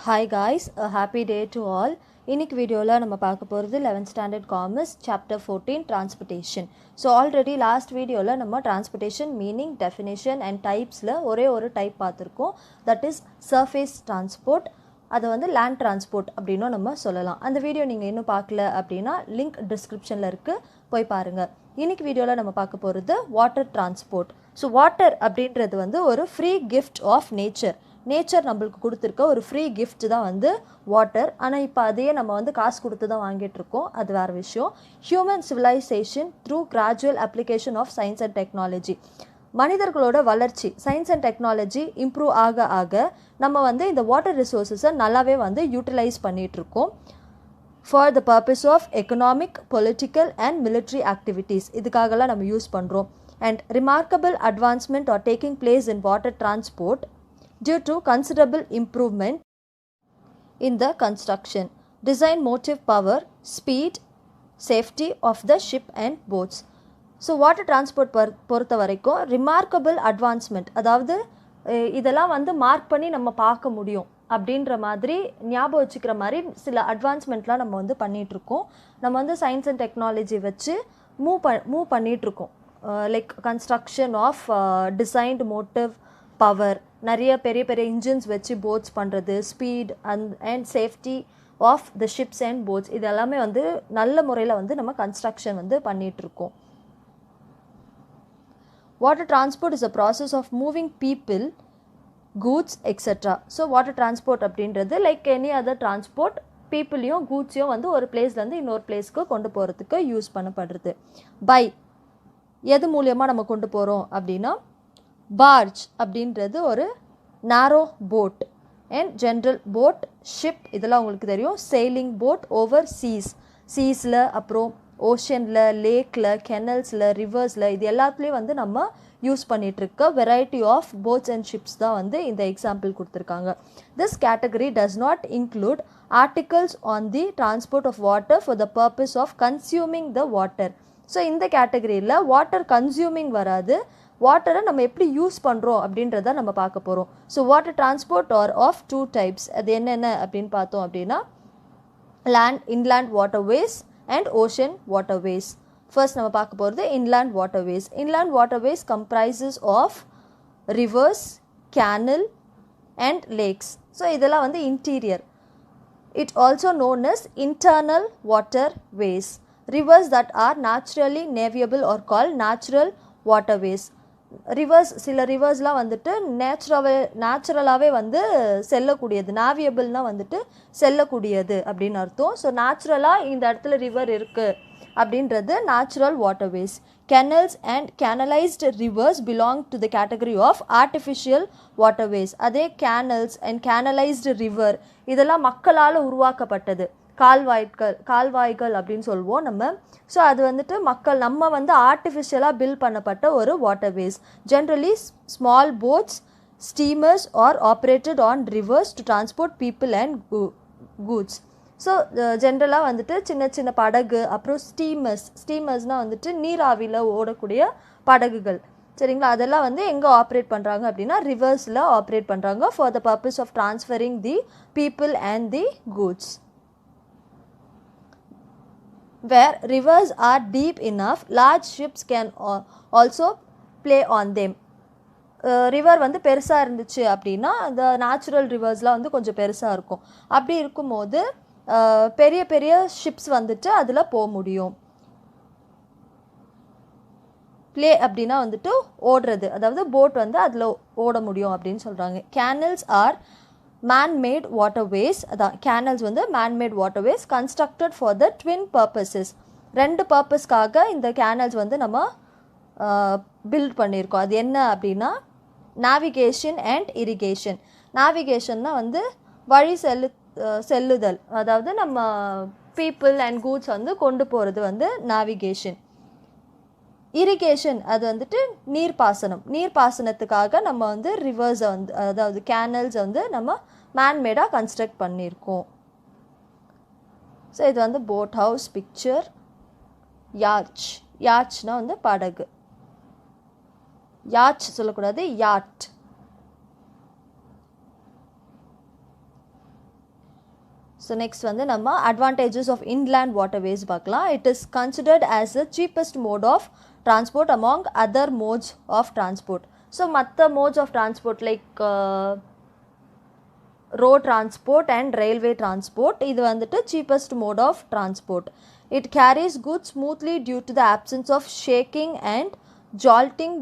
Hi guys, a happy day to all. இன்னைக்கு வீடியோவில் நம்ம பார்க்க போகிறது 11th standard commerce chapter 14 transportation. So already last வீடியோவில் நம்ம டிரான்ஸ்போர்ட்டேஷன் மீனிங் டெஃபினேஷன் அண்ட் டைப்ஸில் ஒரே ஒரு டைப் பார்த்துருக்கோம். That is surface transport. அதை வந்து லேண்ட் டிரான்ஸ்போர்ட் அப்படின்னும் நம்ம சொல்லலாம். அந்த வீடியோ நீங்கள் இன்னும் பார்க்கல அப்படின்னா லிங்க் டிஸ்கிரிப்ஷனில் இருக்குது, போய் பாருங்கள். இன்னைக்கு வீடியோவில் நம்ம பார்க்க போகிறது வாட்டர் டிரான்ஸ்போர்ட். ஸோ வாட்டர் அப்படின்றது வந்து ஒரு ஃப்ரீ கிஃப்ட் ஆஃப் நேச்சர் நம்மளுக்கு கொடுத்துருக்க ஒரு ஃப்ரீ கிஃப்ட் தான் வந்து வாட்டர். ஆனால் இப்போ அதையே நம்ம வந்து காசு கொடுத்து தான் வாங்கிட்டுருக்கோம், அது வேறு விஷயம். Human civilisation through gradual application of science and technology. மனிதர்களோட வளர்ச்சி, சயின்ஸ் அண்ட் டெக்னாலஜி இம்ப்ரூவ் ஆக ஆக நம்ம வந்து இந்த வாட்டர் ரிசோர்ஸஸை நல்லாவே வந்து யூட்டிலைஸ் பண்ணிகிட்ருக்கோம் for the purpose of economic, political and military activities. இதுக்காகலாம் நம்ம யூஸ் பண்ணுறோம். And remarkable advancement are taking place in water transport due to considerable improvement in the construction, design, motive power, speed, safety of the ship and boats. So water transport பொறுத்த வரைக்கும் remarkable advancement, அதாவது இதெல்லாம் வந்து mark பண்ணி நம்ம பார்க்க முடியும் அப்படின்ற மாதிரி ஞாபகம் வச்சுக்கிற மாதிரி சில அட்வான்ஸ்மெண்ட்லாம் நம்ம வந்து பண்ணிகிட்ருக்கோம். நம்ம வந்து சயின்ஸ் அண்ட் டெக்னாலஜி வச்சு மூவ் பண்ணிகிட்ருக்கோம். Like construction of designed motive power, நிறைய பெரிய பெரிய இன்ஜின்ஸ் வச்சு போட்ஸ் பண்ணுறது, speed and safety of the ships and boats, இது எல்லாமே வந்து நல்ல முறையில் வந்து நம்ம கன்ஸ்ட்ரக்ஷன் வந்து பண்ணிகிட்ருக்கோம். Water transport is a process of moving people, goods etcetera. So water transport அப்படின்றது லைக் எனி அதர் டிரான்ஸ்போர்ட், பீப்புளையும் கூட்ஸையும் வந்து ஒரு பிளேஸ்லேருந்து இன்னொரு பிளேஸ்க்கு கொண்டு போகிறதுக்கு யூஸ் பண்ணப்படுறது. பை எது மூலியமாக நம்ம கொண்டு போகிறோம் அப்படின்னா, பார்ஜ் அப்படின்றது ஒரு narrow boat and general boat, ship இதெல்லாம் உங்களுக்கு தெரியும். செயிலிங் போட் ஓவர் சீஸில், அப்புறம் ஓஷனில், லேக்கில், கெனல்ஸில், ரிவர்ஸில், இது எல்லாத்துலேயும் வந்து நம்ம யூஸ் பண்ணிகிட்ருக்க variety of boats and ships தான் வந்து இந்த எக்ஸாம்பிள் கொடுத்துருக்காங்க. This category does not include articles on the transport of water for the purpose of consuming the water. So இந்த கேட்டகரியில் வாட்டர் கன்சியூமிங் வராது, வாட்டரை நம்ம எப்படி யூஸ் பண்ணுறோம் அப்படின்றத நம்ம பார்க்க போகிறோம். So water transport are of two types. அது என்னென்ன அப்படின்னு பார்த்தோம் அப்படின்னா, inland waterways and ocean waterways. First நம்ம பார்க்க போகிறது inland waterways. Inland waterways comprises of rivers, canal and lakes. So இதெல்லாம் வந்து interior. It also known as internal waterways. Rivers that are naturally navigable or called natural waterways. Rivers, சில ரிவர்ஸ்லாம் வந்துட்டு நேச்சுரலாகவே வந்து செல்லக்கூடியது, நேவியபிள்னால் வந்துட்டு செல்லக்கூடியது அப்படின்னு அர்த்தம். ஸோ நேச்சுரலாக இந்த இடத்துல ரிவர் இருக்குது அப்படின்றது natural waterways. Canals and canalised rivers belong to the category of artificial waterways. அதே கேனல்ஸ் அண்ட் கேனலைஸ்டு ரிவர் இதெல்லாம் மக்களால் உருவாக்கப்பட்டது, கால்வாய்கள் அப்படின்னு சொல்லுவோம் நம்ம. ஸோ அது வந்துட்டு நம்ம வந்து ஆர்டிஃபிஷியலாக பில்ட் பண்ணப்பட்ட ஒரு waterways. Generally small boats, steamers are operated on rivers to transport people and goods. So ஜென்ரலாக வந்துட்டு சின்ன சின்ன படகு, அப்புறம் ஸ்டீமர்ஸ்னால் வந்துட்டு நீராவியில் ஓடக்கூடிய படகுகள், சரிங்களா? அதெல்லாம் வந்து எங்கே ஆப்ரேட் பண்ணுறாங்க அப்படின்னா ரிவர்ஸில் ஆப்ரேட் பண்ணுறாங்க for the purpose of transferring the people and the goods. Where rivers are deep enough, large ships can also play on them. River வந்து பெருசாக இருந்துச்சு அப்படின்னா அந்த நேச்சுரல் ரிவர்ஸ்லாம் வந்து கொஞ்சம் பெருசாக இருக்கும். அப்படி இருக்கும்போது பெரிய பெரிய ஷிப்ஸ் வந்துட்டு அதில் போக முடியும். ப்ளே அப்படின்னா வந்துட்டு ஓடுறது, அதாவது போட் வந்து அதில் ஓட முடியும் அப்படின்னு சொல்கிறாங்க. Canals are man-made waterways. அதான் கேனல்ஸ் வந்து man-made waterways constructed for the twin purposes. ரெண்டு பர்பஸ்க்காக இந்த கேனல்ஸ் வந்து நம்ம பில்ட் பண்ணியிருக்கோம். அது என்ன அப்படின்னா நேவிகேஷன் அண்ட் இரிகேஷன். நேவிகேஷன்னா வந்து வழி செல்லுதல், அதாவது நம்ம பீப்புள் அண்ட் கூட்ஸ் வந்து கொண்டு போகிறது வந்து நேவிகேஷன். இரிகேஷன் அது வந்துட்டு நீர்ப்பாசனத்துக்காக நம்ம வந்து ரிவர்ஸை வந்து, அதாவது கேனல்ஸை வந்து நம்ம மேன்மேடாக கன்ஸ்ட்ரக்ட் பண்ணியிருக்கோம். ஸோ இது வந்து போட் ஹவுஸ் பிக்சர். யாட்ச்னா வந்து படகு, யாட்ச் சொல்லக்கூடாது, யாட். ஸோ நெக்ஸ்ட் வந்து நம்ம அட்வான்டேஜஸ் ஆஃப் இன்லேண்ட் வாட்டர்வேஸ் பார்க்கலாம். It is considered as the cheapest mode of transport among other modes of transport. So மற்ற modes of transport like road transport and railway transport, இது வந்துட்டு cheapest mode of transport. It carries goods smoothly due to the absence of shaking and jolting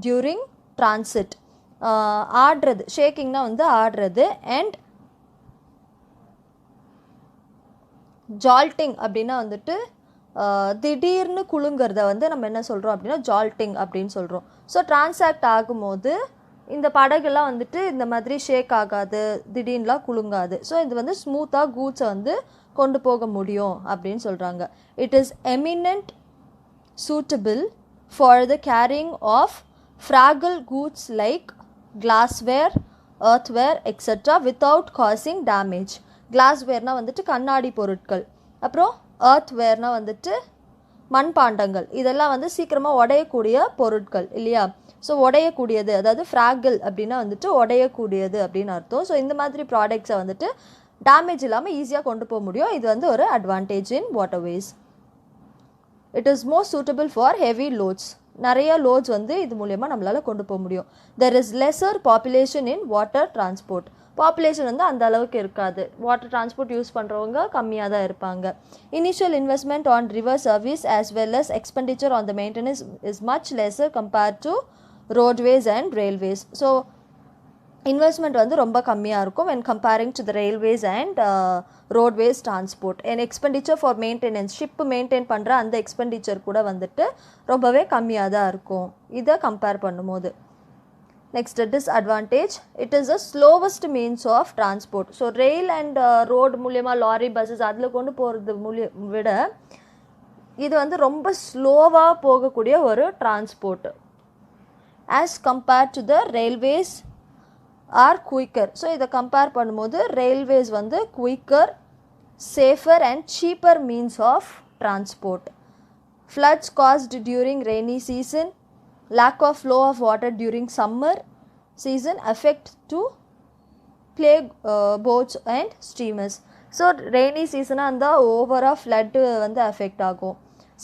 during transit. ஆடுறது, ஷேக்கிங்னா வந்து ஆடுறது, and ஜால்ட்டிங் அப்படின்னா வந்துட்டு திடீர்னு குலுங்கிறத வந்து நம்ம என்ன சொல்கிறோம் அப்படின்னா ஜால்ட்டிங் அப்படின்னு சொல்கிறோம். ஸோ டிரான்சாக்ட் ஆகும்போது இந்த படகுலாம் வந்துட்டு இந்த மாதிரி ஷேக் ஆகாது, திடீர்னுலாம் குலுங்காது. ஸோ இது வந்து ஸ்மூத்தாக கூட்ஸை வந்து கொண்டு போக முடியும் அப்படின்னு சொல்கிறாங்க. It is eminent suitable for the carrying of fragile goods like glassware, earthware etcetera without causing damage. கிளாஸ்வேர்னால் வந்துட்டு கண்ணாடி பொருட்கள், அப்புறம் எர்த்வேர்னால் வந்துட்டு மண்பாண்டங்கள், இதெல்லாம் வந்து சீக்கிரமாக உடையக்கூடிய பொருட்கள் இல்லையா. ஸோ உடையக்கூடியது, அதாவது ஃப்ராகில் அப்படின்னா வந்துட்டு உடையக்கூடியது அப்படின்னு அர்த்தம். ஸோ இந்த மாதிரி ப்ராடக்ட்ஸை வந்துட்டு டேமேஜ் இல்லாமல் ஈஸியாக கொண்டு போக முடியும். இது வந்து ஒரு advantage in waterways. It is most suitable for heavy loads. நிறைய லோட்ஸ் வந்து இது மூலயமா நம்மளால் கொண்டு போக முடியும். There is lesser population in water transport. Population வந்து அந்த அளவுக்கு இருக்காது, வாட்டர் டிரான்ஸ்போர்ட் யூஸ் பண்ணுறவங்க கம்மியாக தான் இருப்பாங்க. Initial investment on river service as well as expenditure on the maintenance is much lesser compared to roadways and railways. So investment வந்து ரொம்ப கம்மியாக இருக்கும் when comparing to the railways and roadways transport. and expenditure for maintenance, ship maintain பண்ணுற அந்த expenditure கூட வந்துட்டு ரொம்பவே கம்மியாக தான் இருக்கும் இதை கம்பேர் பண்ணும்போது. Next disadvantage, it is a slowest means of transport. So rail and road மூலியமாக லாரி பஸ்ஸஸ் அதில் கொண்டு போகிறது விட இது வந்து ரொம்ப ஸ்லோவாக போகக்கூடிய ஒரு transport as compared to the railways are quicker. So இதை கம்பேர் பண்ணும்போது ரயில்வேஸ் வந்து quicker, safer and cheaper means of transport. Floods caused during rainy season, lack of flow of water during summer season affect to plague boats and steamers. So rainy சீசனாக இருந்தால் ஓவராக flood வந்து affect ஆகும்,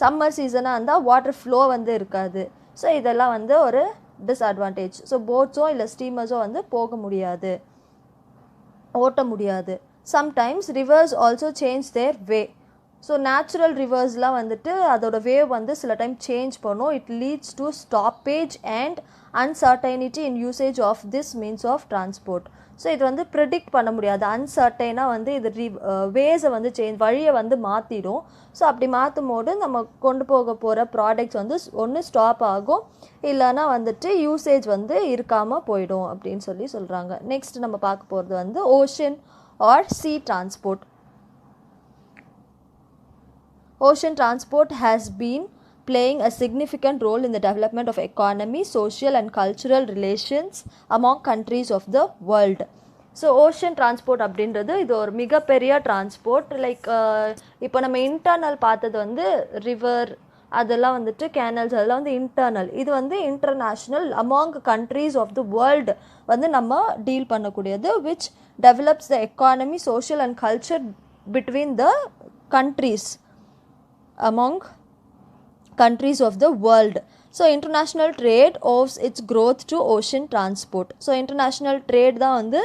summer சீசனாக இருந்தால் water flow வந்து இருக்காது. So இதெல்லாம் வந்து ஒரு டிஸ்அட்வான்டேஜ். ஸோ போட்ஸோ இல்லை ஸ்டீமர்ஸோ வந்து போக முடியாது, ஓட்ட முடியாது. Sometimes rivers also change their way. So natural ரிவர்ஸ்லாம் வந்துட்டு அதோட வேவ் வந்து சில டைம் சேஞ்ச் பண்ணும். It leads to stoppage and uncertainty in usage of this means of transport. So இது வந்து ப்ரிடிக்ட் பண்ண முடியாது, அன்சர்டைனாக வந்து இது வேஸை வந்து வழியை வந்து மாற்றிடும். ஸோ அப்படி மாற்றும் போது நம்ம கொண்டு போக போகிற ப்ராடக்ட்ஸ் வந்து ஒன்று ஸ்டாப் ஆகும், இல்லைனா வந்துட்டு யூசேஜ் வந்து இருக்காமல் போயிடும் அப்படின்னு சொல்கிறாங்க. நெக்ஸ்ட் நம்ம பார்க்க போகிறது வந்து ocean or sea transport. Ocean transport has been playing a significant role in the development of economy, social and cultural relations among countries of the world. So ocean transport அப்படின்றது இது ஒரு மிகப்பெரிய டிரான்ஸ்போர்ட். லைக் இப்போ நம்ம internal பார்த்தது வந்து river, அதெல்லாம் வந்துட்டு கேனல்ஸ், அதெல்லாம் வந்து இன்டர்னல். இது வந்து international among countries of the world வந்து நம்ம டீல் பண்ணக்கூடியது, which develops the economy, social and culture between the countries among countries of the world. So international trade owes its growth to ocean transport. So international trade தான் வந்து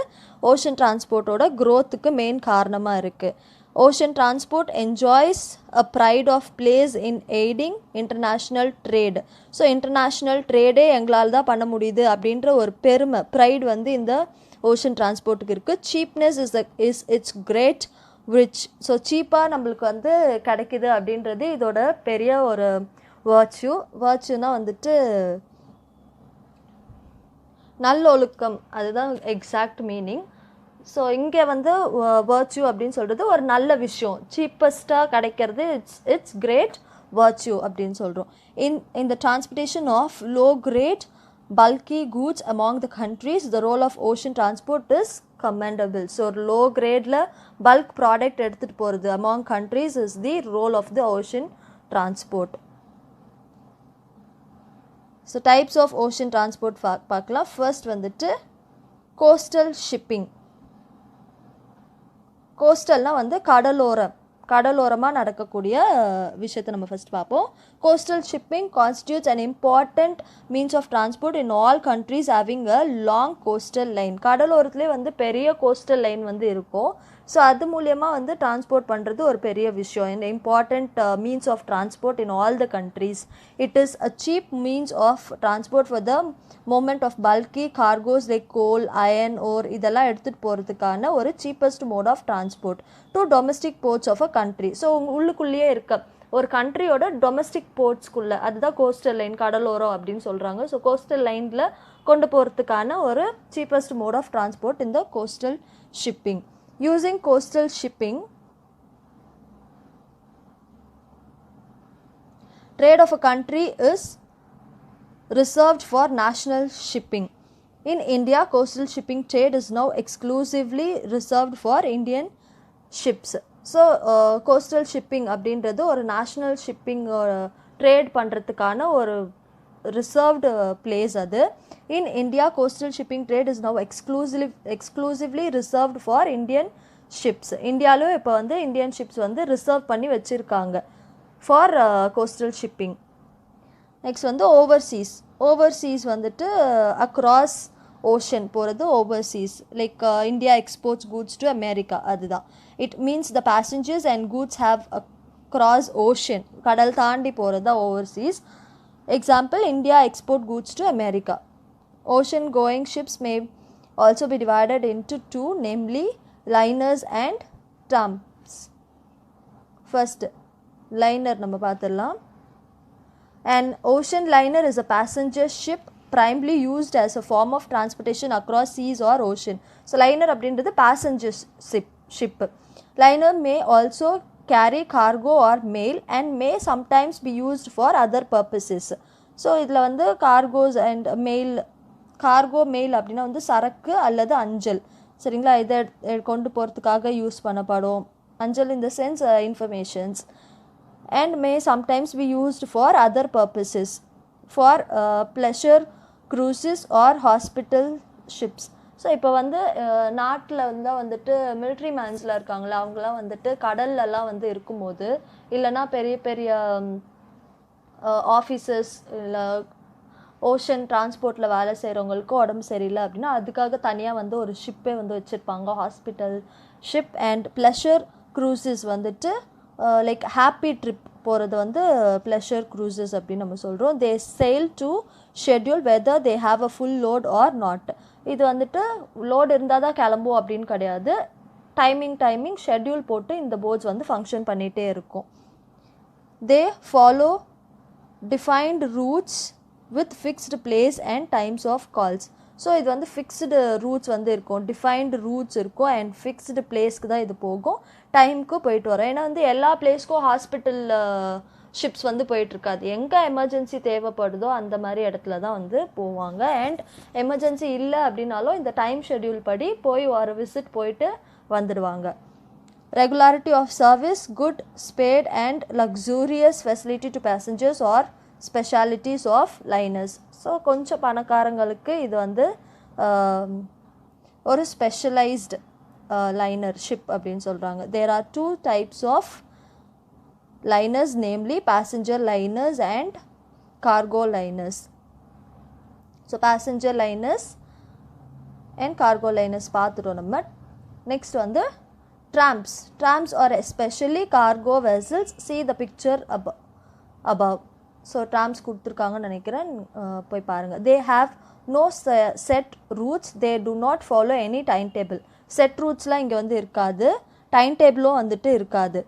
ocean transportோட growthக்கு main காரணமாக இருக்குது. Ocean transport enjoys a pride of place in aiding international trade. So international ட்ரேடே எங்களால் தான் பண்ண முடியுது அப்படின்ற ஒரு பெருமை, ப்ரைட் வந்து இந்த ஓஷன் டிரான்ஸ்போர்ட்டுக்கு இருக்குது. Cheapness is its great rich. So சீப்பாக நம்மளுக்கு வந்து கிடைக்குது அப்படின்றது இதோட பெரிய ஒரு வேர்ச்சுனா வந்துட்டு நல்லொழுக்கம், அதுதான் எக்ஸாக்ட் மீனிங். ஸோ இங்கே வந்து வேர்ச்சு அப்படின்னு சொல்கிறது ஒரு நல்ல விஷயம், சீப்பஸ்ட்டாக கிடைக்கிறது, இட்ஸ் கிரேட் வேர்ச்சு அப்படின்னு சொல்கிறோம். In the transportation of low grade bulky goods among the countries, the role of ocean transport is commendable. So low grade la bulk product எடுத்துட்டு போகிறது among countries is the role of the ocean transport. So types of ocean transport பார்க்கலாம். First வந்துட்டு coastal shipping. கோஸ்டல்னால் வந்து கடலோரமாக நடக்கக்கூடிய விஷயத்தை நம்ம first பார்ப்போம். Coastal shipping constitutes an important means of transport in all countries having a long coastal line. கடலோரத்துலேயே வந்து பெரிய கோஸ்டல் லைன் வந்து இருக்கும். ஸோ அது மூலியமாக வந்து டிரான்ஸ்போர்ட் பண்ணுறது ஒரு பெரிய விஷயம். இந்த important means of transport in all the countries. It is a cheap means of transport for the movement of bulky cargoes like coal, iron, ore இதெல்லாம் எடுத்துகிட்டு போகிறதுக்கான ஒரு cheapest mode of transport to domestic ports of a country. So உள்ளுக்குள்ளேயே இருக்க ஒரு கண்ட்ரியோட domestic போர்ட்ஸ்குள்ளே, அதுதான் coastal line, கடலோரம் அப்படின்னு சொல்கிறாங்க. ஸோ கோஸ்டல் லைனில் கொண்டு போகிறதுக்கான ஒரு சீப்பஸ்ட் மோட் ஆஃப் டிரான்ஸ்போர்ட் இந்த coastal shipping. Using coastal shipping, trade of a country is reserved for national shipping. In India, coastal shipping trade is now exclusively reserved for Indian ships. So, coastal shipping அப்படின்றது ஒரு national shipping trade பண்ணுறதுக்கான ஒரு reserved place அது. In India, coastal shipping trade is now exclusively reserved for Indian ships. இந்தியாவிலும் இப்போ வந்து Indian ships வந்து reserve பண்ணி வச்சுருக்காங்க ஃபார் கோஸ்டல் ஷிப்பிங். நெக்ஸ்ட் வந்து ஓவர்சீஸ் வந்துட்டு அக்ராஸ் ஓஷன் போகிறது overseas. Like India exports goods to America, அதுதான். It means the passengers and goods have across ocean, கடல் தாண்டி போகிறது தான் overseas. Example, India export goods to America. Ocean going ships may also be divided into two, namely liners and tramps. First, liner நம்ம பார்த்துடலாம். An ocean liner is a passenger ship primarily used as a form of transportation across seas or ocean. So liner அப்படின்றது passenger ship. Liner may also carry cargo or mail and may sometimes be used for other purposes. So இதில் வந்து cargos and mail, cargo mail அப்படின்னா வந்து சரக்கு அல்லது அஞ்சல், சரிங்களா, இதை கொண்டு போகிறதுக்காக யூஸ் பண்ணப்படும். அஞ்சல் in the sense informations. And may sometimes be used for other purposes, for pleasure cruises or hospital ships. So இப்போ வந்து நாட்டில் வந்துட்டு மிலிட்ரி மேன்ஸில் இருக்காங்களா, அவங்களாம் வந்துட்டு கடல்லலாம் வந்து இருக்கும்போது, இல்லைனா பெரிய பெரிய ஆஃபீஸர்ஸ் இல்லை ஓஷன் டிரான்ஸ்போர்ட்டில் வேலை செய்கிறவங்களுக்கு உடம்பு சரியில்லை அப்படின்னா அதுக்காக தனியாக வந்து ஒரு ஷிப்பே வந்து வச்சுருப்பாங்க, hospital ship. And pleasure cruises வந்துட்டு லைக் ஹாப்பி ட்ரிப் போகிறது வந்து ப்ளஷர் க்ரூசஸ் அப்படின்னு நம்ம சொல்கிறோம். They sail to schedule whether they have a full load or not. இது வந்துட்டு லோடு இருந்தால் தான் கிளம்பும் அப்படின்னு கிடையாது. டைமிங் ஷெட்யூல் போட்டு இந்த போர்ட்ஸ் வந்து ஃபங்க்ஷன் பண்ணிகிட்டே இருக்கும். They follow defined routes with fixed place and times of calls. So இது வந்து ஃபிக்ஸ்டு ரூட்ஸ் வந்து இருக்கும், டிஃபைன்டு ரூட்ஸ் இருக்கும் அண்ட் ஃபிக்ஸ்டு பிளேஸ்க்கு தான் இது போகும், டைமுக்கு போயிட்டு வரும். ஏன்னா வந்து எல்லா பிளேஸ்க்கும் ஹாஸ்பிட்டல் ஷிப்ஸ் வந்து போயிட்டுருக்காது. எங்கே எமர்ஜென்சி தேவைப்படுதோ அந்த மாதிரி இடத்துல தான் வந்து போவாங்க. அண்ட் எமர்ஜென்சி இல்லை அப்படின்னாலும் இந்த டைம் ஷெட்யூல் படி போய் ஒரு விசிட் போயிட்டு வந்துடுவாங்க. Regularity of service, good speed and luxurious facility to passengers are specialities of liners. So கொஞ்சம் பணக்காரங்களுக்கு இது வந்து ஒரு ஸ்பெஷலைஸ்டு லைனர் ஷிப் அப்படின்னு சொல்கிறாங்க. There are 2 types of liners, namely passenger liners and cargo liners. So passenger liners and cargo liners பார்த்துட்டோம் நம்ம. Next வந்து tramps are especially cargo vessels. See the picture above. So tramps கொடுத்துருக்காங்கன்னு நினைக்கிறேன், போய் பாருங்கள். They have no set routes. They do not follow any timetable. Set ரூட்ஸ்லாம் இங்கே வந்து இருக்காது, டைம் டேபிளும் வந்துட்டு இருக்காது.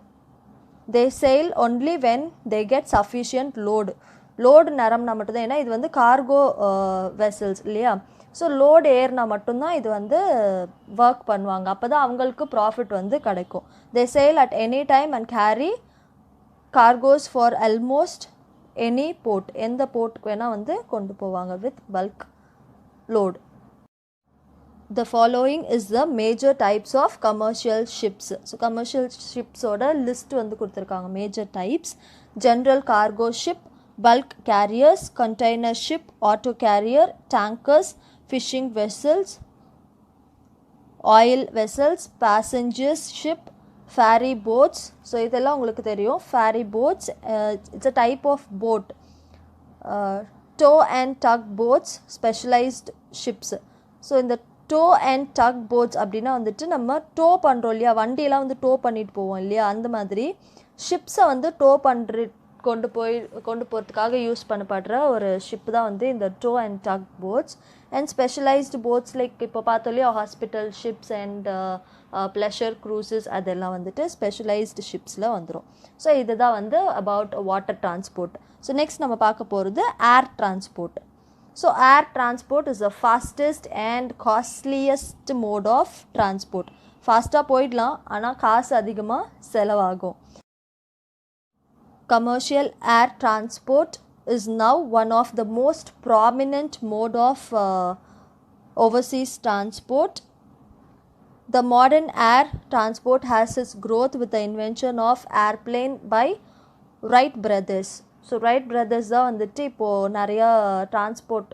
they sail only when they get sufficient load நிரம்பினா மட்டும்தான். ஏன்னா இது வந்து கார்கோ வெசல்ஸ் இல்லையா, ஸோ லோடு ஏறினா மட்டும்தான் இது வந்து ஒர்க் பண்ணுவாங்க, அப்போ தான் அவங்களுக்கு ப்ராஃபிட் வந்து கிடைக்கும். they sail at any time and carry cargoes for almost any port. எந்த போர்ட்டுக்கு வேணால் வந்து கொண்டு போவாங்க with bulk load. The following is the major types of commercial ships. So commercial ships oda list வந்து கொடுத்துருக்காங்க. Major types: general cargo ship, bulk carriers, container ship, auto carrier, tankers, fishing vessels, oil vessels, passengers ship, ferry boats. So இதெல்லாம் உங்களுக்கு தெரியும். ferry boats, it's a type of boat. tow and tug boats, specialized ships. So இந்த tow and tug boats அப்படின்னா வந்துட்டு நம்ம to பண்ணுறோம் இல்லையா, வண்டியெல்லாம் வந்து டோ பண்ணிட்டு போவோம் இல்லையா, அந்த மாதிரி ஷிப்ஸை வந்து டோ கொண்டு போகிறதுக்காக யூஸ் பண்ணப்படுற ஒரு ஷிப் தான் வந்து இந்த tow and tug boats. And specialised boats like இப்போ பார்த்தோம் இல்லையா, hospital ships and pleasure cruises அதெல்லாம் வந்துட்டு ஸ்பெஷலைஸ்டு ஷிப்ஸில் வந்துடும். ஸோ இதுதான் வந்து about water transport. So next நம்ம பார்க்க போகிறது air transport. So air transport is the fastest and costliest mode of transport. ஃபாஸ்ட்டாக போயிடலாம், ஆனால் காசு அதிகமாக செலவாகும். Commercial air transport is now one of the most prominent mode of overseas transport. The modern air transport has its growth with the invention of airplane by Wright brothers. So Wright brothers தான் வந்துட்டு இப்போது நிறையா transport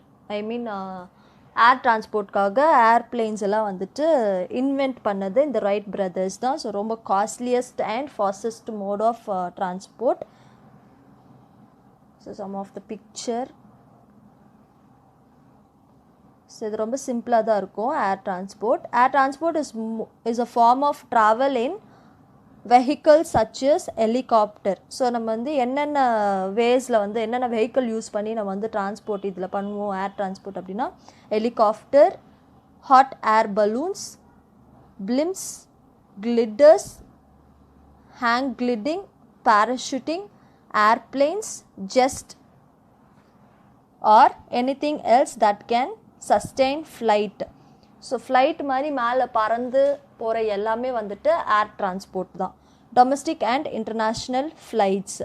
ஏர் டிரான்ஸ்போர்ட்காக airplanes எல்லாம் வந்துட்டு invent பண்ணது இந்த Wright brothers தான். So ரொம்ப costliest and fastest mode of transport. So some of the picture. So இது ரொம்ப சிம்பிளாக தான் இருக்கும் air transport. Air transport is a form of travel in vehicles such as helicopter. So நம்ம வந்து என்னென்ன வேஸில் வந்து என்னென்ன வெஹிக்கிள் யூஸ் பண்ணி நம்ம வந்து டிரான்ஸ்போர்ட் இதில் பண்ணுவோம் ஏர் டிரான்ஸ்போர்ட் அப்படின்னா helicopter, hot air balloons, blimps, gliders, hang gliding, parachuting, airplanes, just or anything else that can sustain flight. So flight மாதிரி மேலே பறந்து போகிற எல்லாமே வந்துட்டு ஏர் டிரான்ஸ்போர்ட் தான். Domestic and international flights.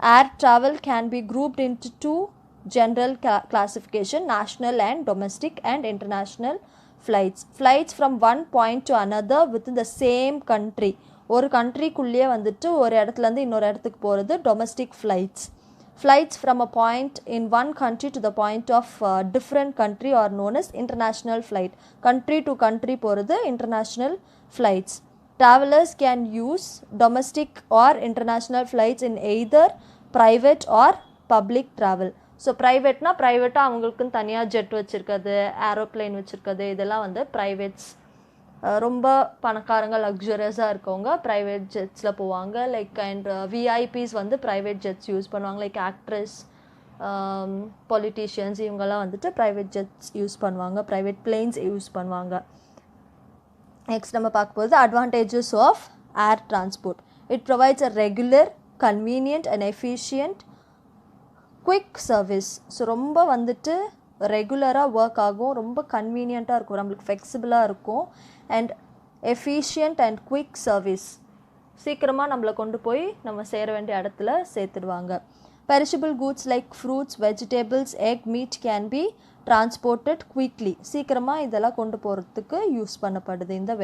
Air travel can be grouped into two general classification, national and domestic and international flights. Flights from one point to another within the same country. ஒரு கண்ட்ரிக்குள்ளேயே வந்துட்டு ஒரு இடத்துலேருந்து இன்னொரு இடத்துக்கு போகிறது domestic flights. Flights from a point in one country to the point of different country or known as international flight. Country to country போகிறது international flights. Travellers can use domestic or international flights in either private or public travel. So ப்ரைவேட்னா ப்ரைவேட்டாக அவங்களுக்குன்னு தனியாக jet வச்சுருக்கிறது, aeroplane வச்சுருக்கிறது, இதெல்லாம் வந்து privates. ரொம்ப பணக்காரங்க லக்ஸரியஸாக இருக்கவங்க ப்ரைவேட் ஜெட்ஸில் போவாங்க. லைக் அண்ட் விஐபிஸ் வந்து ப்ரைவேட் ஜெட்ஸ் யூஸ் பண்ணுவாங்க. லைக் ஆக்ட்ரஸ், பொலிட்டீஷியன்ஸ் இவங்கெல்லாம் வந்துட்டு ப்ரைவேட் ஜெட்ஸ் யூஸ் பண்ணுவாங்க, ப்ரைவேட் பிளேன்ஸ் யூஸ் பண்ணுவாங்க. நெக்ஸ்ட் நம்ம பார்க்க போகிறது advantages of air transport. It provides a regular, convenient and efficient quick service. So ரொம்ப வந்துட்டு ரெகுலராக ஒர்க் ஆகும், ரொம்ப கன்வீனியண்ட்டாக இருக்கும், நம்மளுக்கு ஃப்ளெக்சிபிளாக இருக்கும். And efficient and quick service, சீக்கிரமாக நம்மளை கொண்டு போய் நம்ம சேர வேண்டிய இடத்துல சேர்த்துடுவாங்க. Perishable goods like fruits, vegetables, egg, meat can be transported quickly. சீக்கிரமாக இதெல்லாம் கொண்டு போகிறதுக்கு யூஸ் பண்ணப்படுது இந்த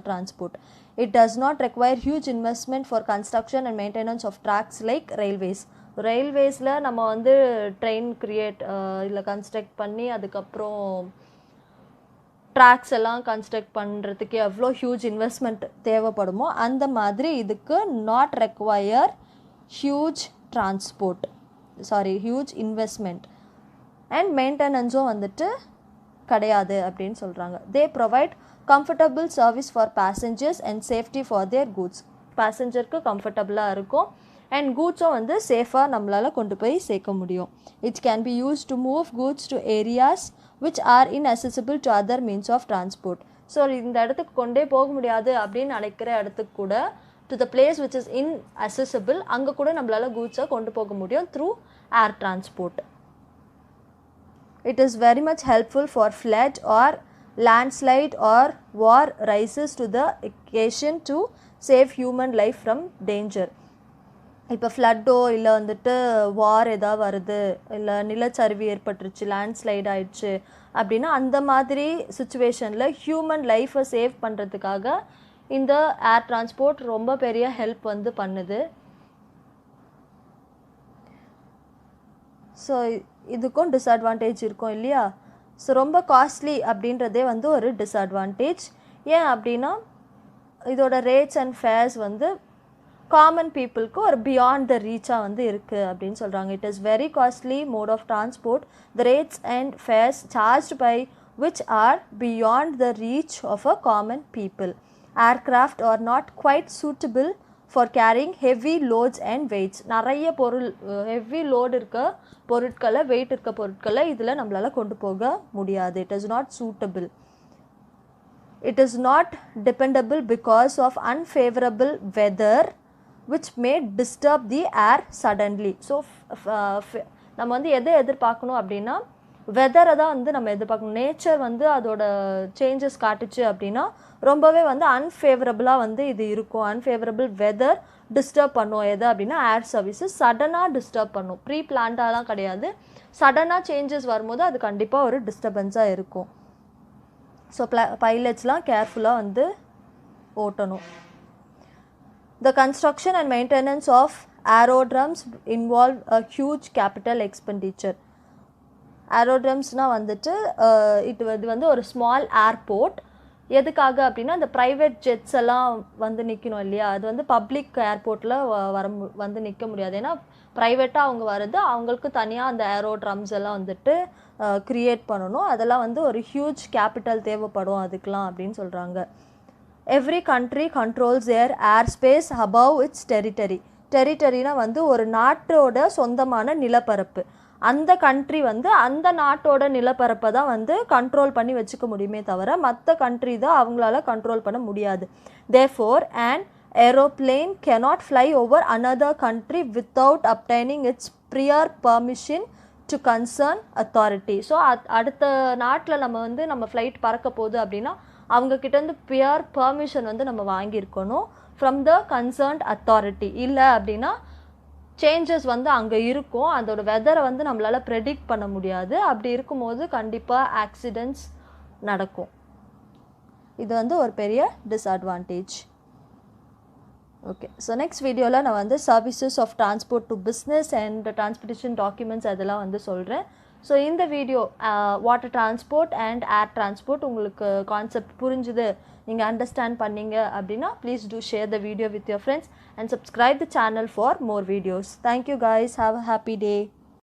transport. It does not require huge investment for construction and maintenance of tracks like railways. ரயில்வேஸில் நம்ம வந்து ட்ரெயின் இல்லை கன்ஸ்ட்ரக்ட் பண்ணி அதுக்கப்புறம் ட்ராக்ஸ் எல்லாம் கன்ஸ்ட்ரக்ட் பண்ணுறதுக்கு எவ்வளோ ஹியூஜ் இன்வெஸ்ட்மெண்ட் தேவைப்படுமோ அந்த மாதிரி இதுக்கு not require huge huge investment and மெயின்டெனன்ஸும் வந்துட்டு கிடையாது அப்படின்னு சொல்கிறாங்க. They provide comfortable service for passengers and safety for their goods. பேசஞ்சருக்கு கம்ஃபர்டபுளாக இருக்கும் அண்ட் கூட்ஸும் வந்து சேஃபாக நம்மளால் கொண்டு போய் சேர்க்க முடியும். It can be use to move goods to areas which are inaccessible to other means of transport. So இந்த இடத்துக்கு கொண்டே போக முடியாது அப்படின்னு நினைக்கிற இடத்துக்கு கூட to the place which is inaccessible அங்கே கூட நம்மளால் கூட்ஸை கொண்டு போக முடியும் through air transport. It is very much helpful for flood or landslide or war rises to the occasion to save human life from danger. இப்போ ஃப்ளட்டோ இல்லை வந்துட்டு வார் எதாவது வருது, இல்லை நிலச்சரிவு ஏற்பட்டுருச்சு, லேண்ட்ஸ்லைட் ஆயிடுச்சு அப்படின்னா அந்த மாதிரி சுச்சுவேஷனில் ஹியூமன் லைஃப்பை சேவ் பண்ணுறதுக்காக இந்த ஏர் டிரான்ஸ்போர்ட் ரொம்ப பெரிய ஹெல்ப் வந்து பண்ணுது. ஸோ இதுக்கும் டிஸ்அட்வான்டேஜ் இருக்கும் இல்லையா. ஸோ ரொம்ப காஸ்ட்லி அப்படின்றதே வந்து ஒரு டிஸ்அட்வான்டேஜ். ஏன் அப்படின்னா இதோட ரேட்ஸ் அண்ட் ஃபேர்ஸ் வந்து காமன் பீப்புளுக்கு ஒரு பியாண்ட் த ரீச்சாக வந்து இருக்குது அப்படின்னு சொல்கிறாங்க. It is very costly mode of transport. The rates and fares charged by which are beyond the reach of a common people. Aircraft are not quite suitable for carrying heavy loads and weights. நிறைய பொருள் heavy load இருக்க பொருட்களை wait இருக்க பொருட்களை இதில் நம்மளால் கொண்டு போக முடியாது. It is not suitable. It is not dependable because of unfavorable weather which may disturb the air suddenly. So நம்ம வந்து எதை எதிர்பார்க்கணும் அப்படின்னா வெதரை தான் வந்து நம்ம எதிர்பார்க்கணும். நேச்சர் வந்து அதோட சேஞ்சஸ் காட்டுச்சு அப்படின்னா ரொம்பவே வந்து அன்ஃபேவரபுளாக வந்து இது இருக்கும். அன்ஃபேவரபிள் வெதர் டிஸ்டர்ப் பண்ணும். எது அப்படின்னா ஏர் சர்வீஸஸ் சடனாக டிஸ்டர்ப் பண்ணும். ப்ரீ பிளான்டாலாம் கிடையாது. சடனாக சேஞ்சஸ் வரும்போது அது கண்டிப்பாக ஒரு டிஸ்டர்பன்ஸாக இருக்கும். ஸோ பைலட்ஸ்லாம் கேர்ஃபுல்லாக வந்து ஓட்டணும். The construction and maintenance of aerodromes involve a huge capital expenditure. ஏரோட்ரம்ஸ்னால் வந்துட்டு இது வந்து ஒரு ஸ்மால் ஏர்போர்ட். எதுக்காக அப்படின்னா இந்த ப்ரைவேட் ஜெட்ஸ் எல்லாம் வந்து நிற்கணும் இல்லையா, அது வந்து பப்ளிக் ஏர்போர்ட்டில் வந்து நிற்க முடியாது. ஏன்னா ப்ரைவேட்டாக அவங்க வருது, அவங்களுக்கு தனியாக அந்த ஏரோட்ரம்ஸ் எல்லாம் வந்துட்டு க்ரியேட் பண்ணணும். அதெல்லாம் வந்து ஒரு ஹியூஜ் கேபிட்டல் தேவைப்படும் அதுக்கெலாம் அப்படின்னு சொல்கிறாங்க. Every country controls air space above its territory. டெரிட்டரினா வந்து ஒரு நாட்டோட சொந்தமான நிலப்பரப்பு. அந்த கண்ட்ரி வந்து அந்த நாட்டோட நிலப்பரப்பை தான் வந்து கண்ட்ரோல் பண்ணி வச்சுக்க முடியுமே தவிர மற்ற கண்ட்ரி தான் அவங்களால கண்ட்ரோல் பண்ண முடியாது. Therefore an aeroplane cannot fly over another country without obtaining its prior permission to concern authority. So அடுத்த நாட்டில் நம்ம ஃப்ளைட் பறக்க போகுது அப்படின்னா அவங்கக்கிட்டேருந்து பியர் பர்மிஷன் வந்து நம்ம வாங்கியிருக்கணும் ஃப்ரம் த கன்சர்ன்ட் அத்தாரிட்டி. இல்லை அப்படின்னா சேஞ்சஸ் வந்து அங்கே இருக்கும். அதோட வெதரை வந்து நம்மளால் ப்ரெடிக்ட் பண்ண முடியாது. அப்படி இருக்கும்போது கண்டிப்பாக ஆக்சிடெண்ட்ஸ் நடக்கும். இது வந்து ஒரு பெரிய டிஸ்அட்வான்டேஜ். ஓகே, ஸோ நெக்ஸ்ட் வீடியோவில் நான் வந்து services of transport to business and transportation documents அதெல்லாம் வந்து சொல்கிறேன். ஸோ இந்த video water transport and air transport உங்களுக்கு கான்செப்ட் புரிஞ்சுது, நீங்கள் அண்டர்ஸ்டாண்ட் பண்ணீங்க அப்படின்னா please do share the video with your friends and subscribe the channel for more videos. Thank you guys. Have a happy day.